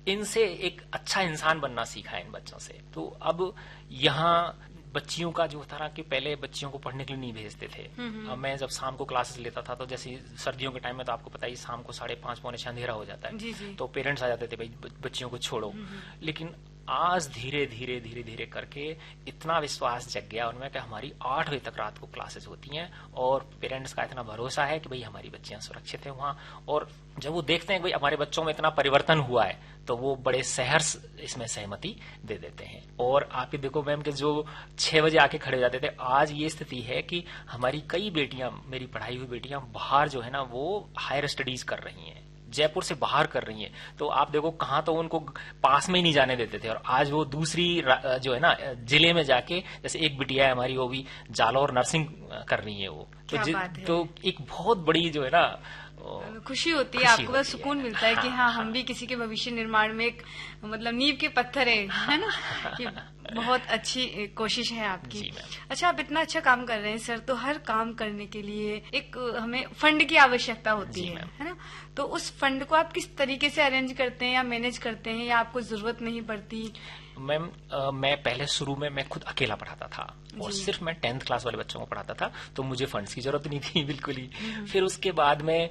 इनसे एक अच्छा इंसान बनना सीखा है इन बच्चों से। तो अब यहाँ बच्चियों का जो था कि पहले बच्चियों को पढ़ने के लिए नहीं भेजते थे। अब मैं जब शाम को क्लासेस लेता था तो जैसे सर्दियों के टाइम में तो आपको पता ही शाम को 5:30 पौने 6 अंधेरा हो जाता है। जी जी। तो पेरेंट्स आ जाते थे भाई बच्चियों को छोड़ो। लेकिन आज धीरे धीरे धीरे धीरे करके इतना विश्वास जग गया उनमें कि हमारी 8 बजे तक रात को क्लासेस होती हैं और पेरेंट्स का इतना भरोसा है कि भाई हमारी बच्चियां सुरक्षित हैं वहां। और जब वो देखते हैं कि भाई हमारे बच्चों में इतना परिवर्तन हुआ है तो वो बड़े सहर्ष इसमें सहमति दे देते हैं। और आप ये देखो मैम कि जो 6 बजे आके खड़े हो जाते थे, आज ये स्थिति है कि हमारी कई बेटियां, मेरी पढ़ाई हुई बेटियां बाहर जो है ना वो हायर स्टडीज कर रही हैं, जयपुर से बाहर कर रही हैं। तो आप देखो कहाँ तो उनको पास में ही नहीं जाने देते थे और आज वो दूसरी जो है ना जिले में जाके, जैसे एक बिटिया है हमारी वो भी जालौर नर्सिंग कर रही है वो। तो एक बहुत बड़ी जो है ना खुशी होती है, आपको बस सुकून मिलता है कि हाँ हम भी किसी के भविष्य निर्माण में एक मतलब नींव के पत्थर है ना। कि बहुत अच्छी कोशिश है आपकी। अच्छा, आप इतना अच्छा काम कर रहे हैं सर, तो हर काम करने के लिए एक हमें फंड की आवश्यकता होती है ना। तो उस फंड को आप किस तरीके से अरेंज करते हैं या मैनेज करते हैं, या आपको जरूरत नहीं पड़ती? मैम मैं पहले शुरू में मैं खुद अकेला पढ़ाता था और सिर्फ मैं 10th क्लास वाले बच्चों को पढ़ाता था, तो मुझे फंड्स की जरूरत नहीं थी बिल्कुल ही। फिर उसके बाद में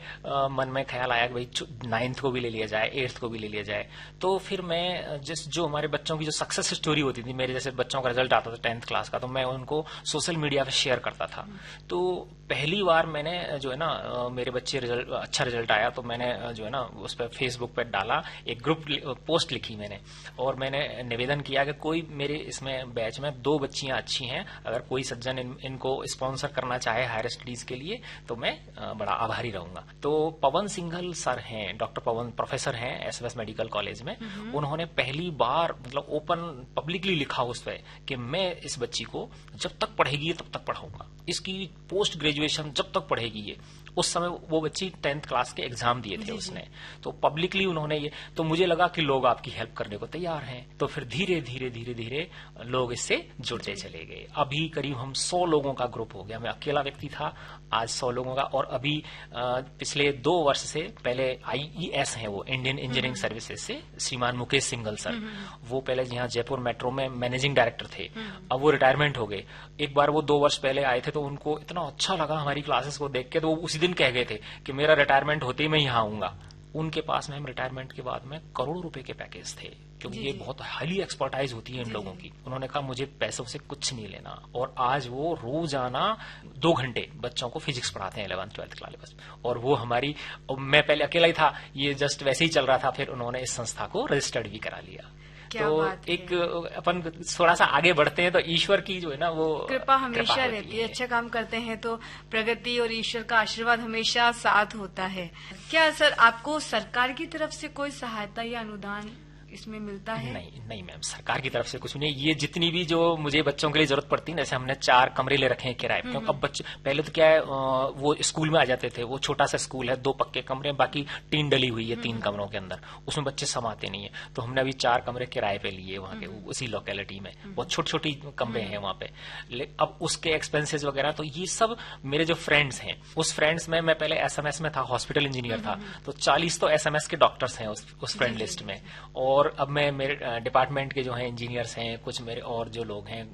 मन में ख्याल आया कि भाई 9th को भी ले लिया जाए, 8th को भी ले लिया जाए। तो फिर मैं जो हमारे बच्चों की जो सक्सेस स्टोरी होती थी, मेरे जैसे बच्चों का रिजल्ट आता था 10th क्लास का, तो मैं उनको सोशल मीडिया पे शेयर करता था। तो पहली बार मैंने जो है ना मेरे बच्चे अच्छा रिजल्ट आया तो मैंने जो है ना उस पर फेसबुक पे डाला, एक ग्रुप पोस्ट लिखी मैंने और मैंने निवेदन किया कि कोई मेरे इसमें बैच में 2 बच्चियां अच्छी हैं, अगर कोई सज्जन इनको स्पॉन्सर करना चाहे हायर स्टडीज के लिए तो मैं बड़ा आभारी रहूंगा। तो पवन सिंघल सर हैं, डॉक्टर पवन प्रोफेसर हैं एसएमएस मेडिकल कॉलेज में, उन्होंने पहली बार मतलब ओपन पब्लिकली लिखा उस पर कि मैं इस बच्ची को जब तक पढ़ेगी तब तक पढ़ाऊंगा, इसकी पोस्ट ग्रेजुएशन जब तक पढ़ेगी ये। उस समय वो बच्ची 10th क्लास के एग्जाम दिए थे उसने, तो पब्लिकली उन्होंने ये, तो मुझे लगा कि लोग आपकी हेल्प करने को तैयार हैं। तो फिर धीरे धीरे धीरे धीरे लोग इससे जुड़ते चले गए। अभी करीब हम 100 लोगों का ग्रुप हो गया। मैं अकेला व्यक्ति था, आज 100 लोगों का। और अभी पिछले 2 वर्ष से, पहले IES है वो इंडियन इंजीनियरिंग सर्विसेज से श्रीमान मुकेश सिंघल सर, वो पहले यहाँ जयपुर मेट्रो में मैनेजिंग डायरेक्टर थे, अब वो रिटायरमेंट हो गए। एक बार वो 2 वर्ष पहले आए थे तो उनको इतना अच्छा लगा हमारी क्लासेस को देख के, तो वो उसी दिन कह गए थे कि मेरा रिटायरमेंट होते ही मैं यहाँ आऊंगा। उनके पास में रिटायरमेंट के बाद में करोड़ों रुपए के पैकेज थे, क्योंकि ये बहुत हाईली एक्सपर्टाइज होती है इन लोगों की। उन्होंने कहा मुझे पैसों से कुछ नहीं लेना, और आज वो रोजाना 2 घंटे बच्चों को फिजिक्स पढ़ाते हैं 11th 12th क्लास। और वो हमारी, मैं पहले अकेला ही था, ये जस्ट वैसे ही चल रहा था, फिर उन्होंने इस संस्था को रजिस्टर्ड भी करा लिया। तो एक अपन थोड़ा सा आगे बढ़ते हैं तो ईश्वर की जो है ना वो कृपा हमेशा रहती है। अच्छा काम करते हैं तो प्रगति और ईश्वर का आशीर्वाद हमेशा साथ होता है। क्या सर आपको सरकार की तरफ से कोई सहायता या अनुदान इसमें मिलता है? नहीं मैम, सरकार की तरफ से कुछ नहीं। ये जितनी भी जो मुझे बच्चों के लिए जरूरत पड़ती है, जैसे हमने 4 कमरे ले रखे हैं किराए पे। अब बच्चे पहले तो क्या है, वो स्कूल में आ जाते थे, वो छोटा सा स्कूल है, 2 पक्के कमरे, बाकी टीन डली हुई है 3 कमरों के अंदर, उसमें बच्चे समाते नहीं है। तो हमने अभी 4 कमरे किराए पे लिए वहाँ के उसी लोकेलिटी में, बहुत छोटी छोटी कमरे हैं वहाँ पे। अब उसके एक्सपेंसेस वगैरह, तो ये सब मेरे जो फ्रेंड्स हैं, उस फ्रेंड्स में मैं पहले SMS में था, हॉस्पिटल इंजीनियर था, तो 40 तो SMS के डॉक्टर्स हैं उस फ्रेंड लिस्ट में। और अब मैं मेरे डिपार्टमेंट के जो हैं इंजीनियर्स हैं, कुछ मेरे और जो लोग हैं,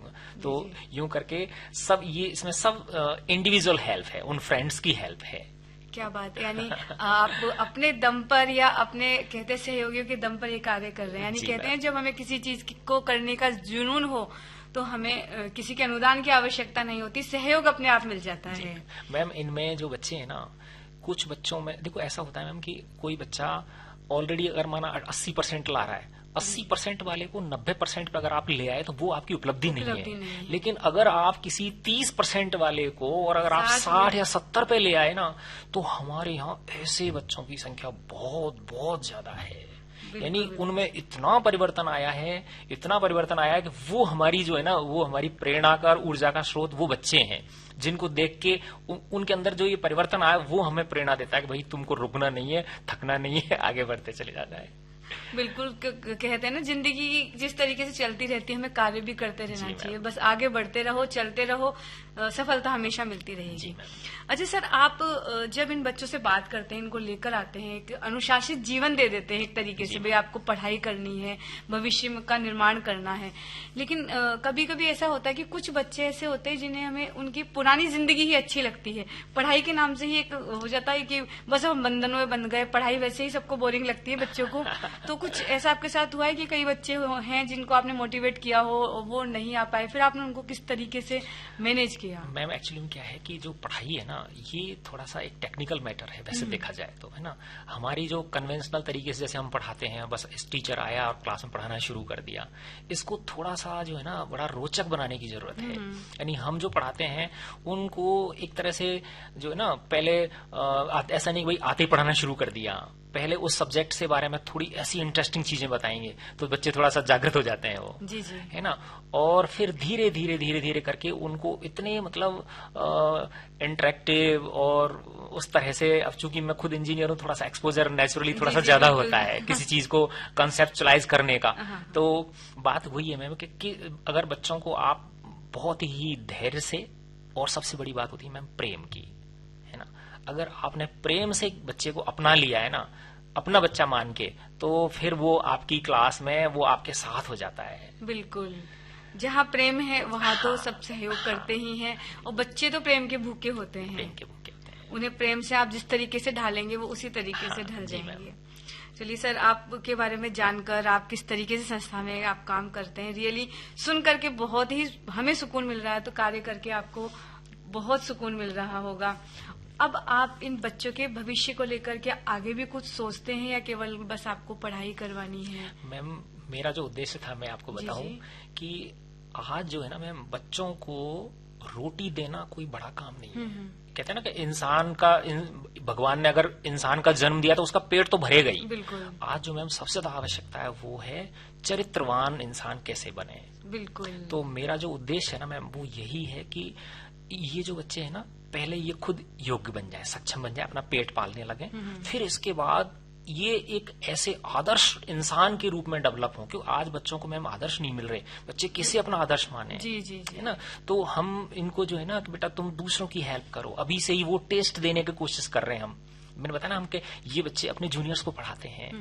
तो यूं करके सब ये इसमें सब इंडिविजुअल हेल्प है, उन फ्रेंड्स की हेल्प है क्या बात है, यानी आप अपने दम पर या अपने कहते सहयोगियों के दम पर ये कार्य कर रहे हैं। यानी जी, कहते मैम। हैं जब हमें किसी चीज को करने का जुनून हो तो हमें किसी के अनुदान की आवश्यकता नहीं होती, सहयोग अपने आप मिल जाता है। मैम इनमें जो बच्चे हैं ना, कुछ बच्चों में देखो ऐसा होता है मैम कि कोई बच्चा ऑलरेडी अगर माना 80% ला रहा है, 80% वाले को 90% पे अगर आप ले आए तो वो आपकी उपलब्धि नहीं उपलब्धि है। नहीं है। लेकिन अगर आप किसी 30% वाले को और अगर आप 60 या 70 पे ले आए ना, तो हमारे यहाँ ऐसे बच्चों की संख्या बहुत बहुत ज्यादा है। यानी उनमें इतना परिवर्तन आया है, इतना परिवर्तन आया है कि वो हमारी जो है ना, वो हमारी प्रेरणा का और ऊर्जा का स्रोत वो बच्चे हैं, जिनको देख के उनके अंदर जो ये परिवर्तन आया वो हमें प्रेरणा देता है कि भाई तुमको रुकना नहीं है, थकना नहीं है, आगे बढ़ते चले जाना है। बिल्कुल कहते हैं ना, जिंदगी जिस तरीके से चलती रहती है हमें कार्य भी करते रहना चाहिए, बस आगे बढ़ते रहो, चलते रहो, सफलता हमेशा मिलती रहेगी। अच्छा सर, आप जब इन बच्चों से बात करते हैं, इनको लेकर आते हैं, एक अनुशासित जीवन दे देते हैं एक तरीके से, भाई आपको पढ़ाई करनी है, भविष्य का निर्माण करना है, लेकिन कभी कभी ऐसा होता है कि कुछ बच्चे ऐसे होते हैं जिन्हें हमें उनकी पुरानी जिंदगी ही अच्छी लगती है, पढ़ाई के नाम से ही एक हो जाता है कि बस हम बंधनों में बंध गए, पढ़ाई वैसे ही सबको बोरिंग लगती है बच्चों को। तो कुछ ऐसा आपके साथ हुआ है कि कई बच्चे हैं जिनको आपने मोटिवेट किया हो, वो नहीं आ पाए, फिर आपने उनको किस तरीके से मैनेज किया? मैम एक्चुअली में क्या है कि जो पढ़ाई है ना, ये थोड़ा सा एक टेक्निकल मैटर है वैसे देखा जाए तो, है ना। हमारी जो कन्वेंशनल तरीके से जैसे हम पढ़ाते हैं, बस टीचर आया और क्लास में पढ़ाना शुरू कर दिया, इसको थोड़ा सा जो है ना बड़ा रोचक बनाने की जरूरत है। यानी हम जो पढ़ाते हैं उनको एक तरह से जो है ना, पहले ऐसा नहीं भाई आते ही पढ़ाना शुरू कर दिया, पहले उस सब्जेक्ट से बारे में थोड़ी ऐसी इंटरेस्टिंग चीजें बताएंगे तो बच्चे थोड़ा सा जागृत हो जाते हैं वो, जी जी, है ना। और फिर धीरे धीरे धीरे धीरे करके उनको इतने मतलब इंटरेक्टिव और उस तरह से, अब चूंकि मैं खुद इंजीनियर हूँ, थोड़ा सा एक्सपोजर नेचुरली थोड़ा सा ज्यादा होता है किसी चीज को कंसेप्चुलाइज करने का। तो बात वही है मैम कि अगर बच्चों को आप बहुत ही धैर्य से, और सबसे बड़ी बात होती है मैम प्रेम की, है ना। अगर आपने प्रेम से बच्चे को अपना लिया है ना, अपना बच्चा मान के, तो फिर वो आपकी क्लास में वो आपके साथ हो जाता है। बिल्कुल, जहाँ प्रेम है वहाँ तो सब सहयोग करते ही हैं, और बच्चे तो प्रेम के भूखे होते हैं, प्रेम के भूखे होते हैं। उन्हें प्रेम से आप जिस तरीके से ढालेंगे वो उसी तरीके से ढल जाएंगे। चलिए सर, आपके बारे में जानकर, आप किस तरीके से संस्था में आप काम करते हैं, रियली सुन करके बहुत ही हमें सुकून मिल रहा है, तो कार्य करके आपको बहुत सुकून मिल रहा होगा। अब आप इन बच्चों के भविष्य को लेकर के आगे भी कुछ सोचते हैं या केवल बस आपको पढ़ाई करवानी है? मैम मेरा जो उद्देश्य था मैं आपको बताऊं कि आज जो है ना मैम, बच्चों को रोटी देना कोई बड़ा काम नहीं है। कहते हैं ना कि भगवान ने अगर इंसान का जन्म दिया तो उसका पेट तो भरेगा ही। बिल्कुल। आज जो मैम सबसे ज्यादा आवश्यकता है वो है चरित्रवान इंसान कैसे बने। बिल्कुल। तो मेरा जो उद्देश्य है ना मैम, वो यही है कि ये जो बच्चे हैं ना, पहले ये खुद योग्य बन जाए, सक्षम बन जाए, अपना पेट पालने लगे, फिर इसके बाद ये एक ऐसे आदर्श इंसान के रूप में डेवलप हो। क्यों आज बच्चों को मैम आदर्श नहीं मिल रहे, बच्चे किसे अपना आदर्श माने, जी जी जी, है ना। तो हम इनको जो है ना कि बेटा तुम दूसरों की हेल्प करो, अभी से ही वो टेस्ट देने की कोशिश कर रहे हैं हम। मैंने बताया ना हम ये बच्चे अपने जूनियर्स को पढ़ाते हैं।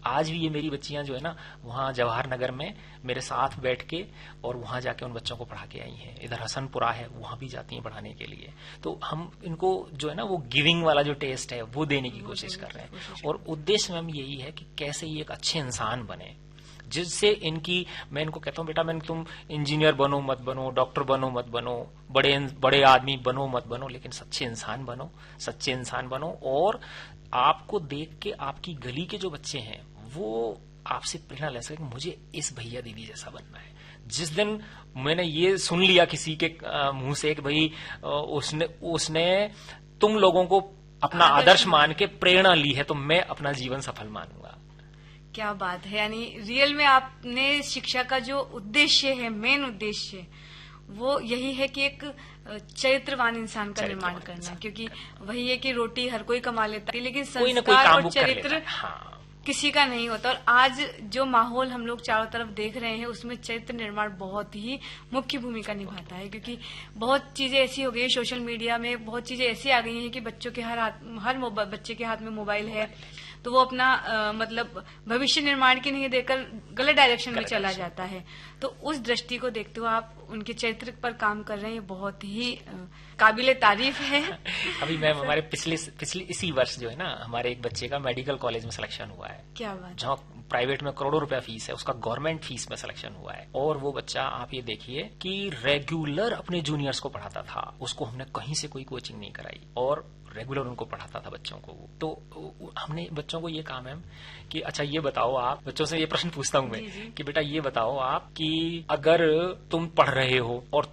आज भी ये मेरी बच्चियां जो है ना वहाँ जवाहर नगर में मेरे साथ बैठ के और वहाँ जाके उन बच्चों को पढ़ा के आई हैं। इधर हसनपुरा है, वहाँ भी जाती हैं पढ़ाने के लिए। तो हम इनको जो है ना वो गिविंग वाला जो टेस्ट है वो देने की कोशिश कर रहे हैं। और उद्देश्य मैम यही है कि कैसे ये एक अच्छे इंसान बने, जिससे इनकी, मैं इनको कहता हूँ बेटा मैं तुम इंजीनियर बनो मत बनो, डॉक्टर बनो मत बनो, बड़े आदमी बनो मत बनो, लेकिन सच्चे इंसान बनो, सच्चे इंसान बनो। और आपको देख के आपकी गली के जो बच्चे हैं वो आपसे प्रेरणा ले सके, मुझे इस भैया दीदी जैसा बनना है। जिस दिन मैंने ये सुन लिया किसी के मुंह से कि भाई उसने तुम लोगों को अपना आदर्श मान के प्रेरणा ली है, तो मैं अपना जीवन सफल मानूंगा। क्या बात है, यानी रियल में आपने शिक्षा का जो उद्देश्य है, मेन उद्देश्य वो यही है कि एक चरित्रवान इंसान का निर्माण करना, क्योंकि वही है कि रोटी हर कोई कमा लेता है, लेकिन संस्कार और चरित्र किसी का नहीं होता। और आज जो माहौल हम लोग चारों तरफ देख रहे हैं उसमें चरित्र निर्माण बहुत ही मुख्य भूमिका निभाता है, क्योंकि बहुत चीजें ऐसी हो गई है, सोशल मीडिया में बहुत चीजें ऐसी आ गई हैं कि बच्चों के हर बच्चे के हाथ में मोबाइल है, तो वो अपना मतलब भविष्य निर्माण की नहीं देकर गलत डायरेक्शन में चला जाता है। तो उस दृष्टि को देखते हुए आप उनके चरित्र पर काम कर रहे हैं, ये बहुत ही काबिले तारीफ है। अभी मैम हमारे पिछले इसी वर्ष जो है ना, हमारे एक बच्चे का मेडिकल कॉलेज में सिलेक्शन हुआ है। क्या बात। जहाँ प्राइवेट में करोड़ों रुपया फीस है, उसका गवर्नमेंट फीस में सिलेक्शन हुआ है। और वो बच्चा, आप ये देखिए कि रेगुलर अपने जूनियर्स को पढ़ाता था, उसको हमने कहीं से कोई कोचिंग नहीं कराई और रेगुलर उनको पढ़ाता था बच्चों को। तो हमने बच्चों को ये कहा मैम कि अच्छा ये बताओ आप, बच्चों से ये प्रश्न पूछता हूँ मैं कि बेटा ये बताओ आप कि अगर तुम पढ़ रहे हो और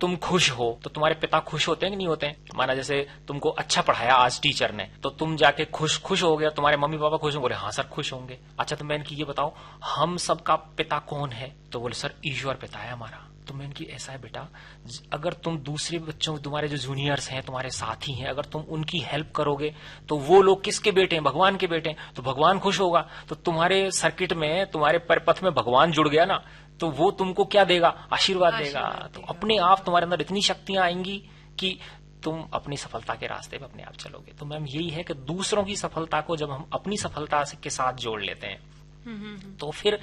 तुम खुश हो तो तुम्हारे पिता खुश होते हैं कि नहीं होते हैं? माना जैसे तुमको अच्छा पढ़ाया आज टीचर ने, तो तुम जाके खुश हो गया, तुम्हारे मम्मी पापा खुश होंगे? हाँ सर खुश होंगे। अच्छा तो मैं इनकी ये बताओ, हम सबका पिता कौन है? तो बोले सर ईश्वर पिता है हमारा। तो मैं इनकी ऐसा है बेटा, अगर तुम दूसरे बच्चों, तुम्हारे जो जूनियर्स हैं, तुम्हारे साथी हैं, अगर तुम उनकी हेल्प करोगे तो वो लोग किसके बेटे हैं? भगवान के बेटे हैं, तो भगवान खुश होगा। तो तुम्हारे सर्किट में, तुम्हारे परिपथ में भगवान जुड़ गया ना, तो वो तुमको क्या देगा? आशीर्वाद देगा। तो अपने आप तुम्हारे अंदर इतनी शक्तियां आएंगी कि तुम अपनी सफलता के रास्ते पे अपने आप चलोगे। तो मैम यही है कि दूसरों की सफलता को जब हम अपनी सफलता के साथ जोड़ लेते हैं तो फिर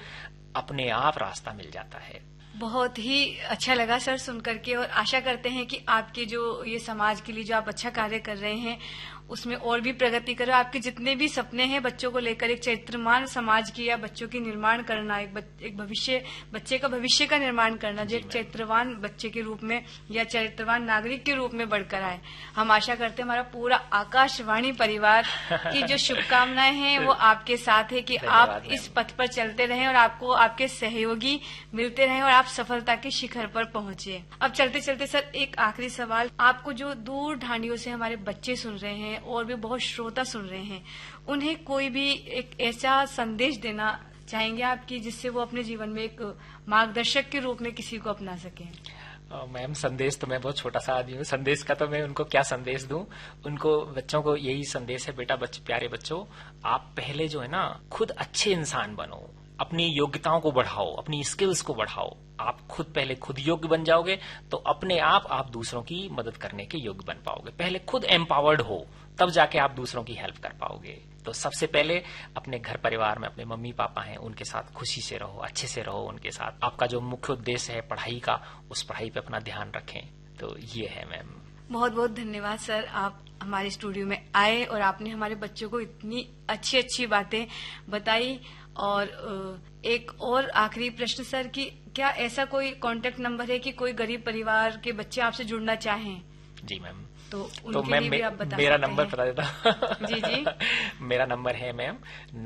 अपने आप रास्ता मिल जाता है। बहुत ही अच्छा लगा सर सुन करके, और आशा करते हैं कि आपके जो ये समाज के लिए जो आप अच्छा कार्य कर रहे हैं उसमें और भी प्रगति करो। आपके जितने भी सपने हैं बच्चों को लेकर, एक चरित्रमान समाज की या बच्चों की निर्माण करना, एक भविष्य, बच्चे का भविष्य का निर्माण करना जो एक चरित्रवान बच्चे के रूप में या चरित्रवान नागरिक के रूप में बढ़कर आए। हम आशा करते हैं हमारा पूरा आकाशवाणी परिवार की जो शुभकामनाएं हैं वो आपके साथ है कि आप इस पथ पर चलते रहें और आपको आपके सहयोगी मिलते रहें और आप सफलता के शिखर पर पहुंचे। अब चलते चलते सर एक आखिरी सवाल, आपको जो दूर ढांडियों से हमारे बच्चे सुन रहे हैं और भी बहुत श्रोता सुन रहे हैं, उन्हें कोई भी एक ऐसा संदेश देना चाहेंगे आप कि जिससे वो अपने जीवन में एक मार्गदर्शक के रूप में किसी को अपना सकें? मैम संदेश तो मैं बहुत छोटा सा आदमी हूँ, संदेश का तो मैं उनको क्या संदेश दूं? उनको, बच्चों को यही संदेश है, बेटा प्यारे बच्चों, आप पहले जो है ना खुद अच्छे इंसान बनो, अपनी योग्यताओं को बढ़ाओ, अपनी स्किल्स को बढ़ाओ। आप पहले खुद योग्य बन जाओगे तो अपने आप दूसरों की मदद करने के योग्य बन पाओगे। पहले खुद एम्पावर्ड हो, तब जाके आप दूसरों की हेल्प कर पाओगे। तो सबसे पहले अपने घर परिवार में अपने मम्मी पापा हैं उनके साथ खुशी से रहो, अच्छे से रहो उनके साथ। आपका जो मुख्य उद्देश्य है पढ़ाई का, उस पढ़ाई पे अपना ध्यान रखें। तो ये है मैम। बहुत बहुत धन्यवाद सर, आप हमारे स्टूडियो में आए और आपने हमारे बच्चों को इतनी अच्छी अच्छी बातें बताई। और एक और आखिरी प्रश्न सर कि क्या ऐसा कोई कांटेक्ट नंबर है कि कोई गरीब परिवार के बच्चे आपसे जुड़ना चाहें? जी मैम, तो उनके लिए भी आप बता मेरा नंबर बता देता। जी जी मेरा नंबर है मैम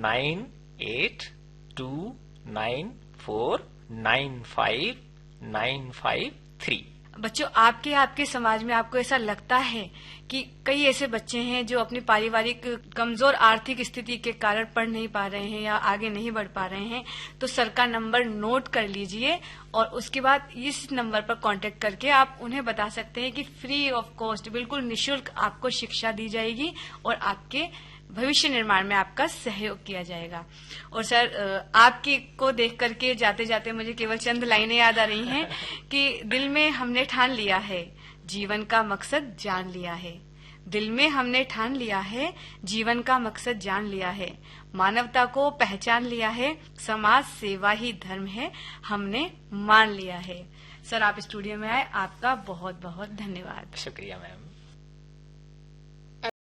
9829495953। बच्चों, आपके समाज में आपको ऐसा लगता है कि कई ऐसे बच्चे हैं जो अपनी पारिवारिक कमजोर आर्थिक स्थिति के कारण पढ़ नहीं पा रहे हैं या आगे नहीं बढ़ पा रहे हैं, तो सर का नंबर नोट कर लीजिए और उसके बाद इस नंबर पर कांटेक्ट करके आप उन्हें बता सकते हैं कि फ्री ऑफ कॉस्ट, बिल्कुल निःशुल्क आपको शिक्षा दी जाएगी और आपके भविष्य निर्माण में आपका सहयोग किया जाएगा। और सर, आपकी को देख करके जाते जाते मुझे केवल चंद लाइनें याद आ रही हैं कि दिल में हमने ठान लिया है, जीवन का मकसद जान लिया है। दिल में हमने ठान लिया है, जीवन का मकसद जान लिया है। मानवता को पहचान लिया है, समाज सेवा ही धर्म है, हमने मान लिया है। सर, आप स्टूडियो में आए, आपका बहुत बहुत धन्यवाद। शुक्रिया मैम।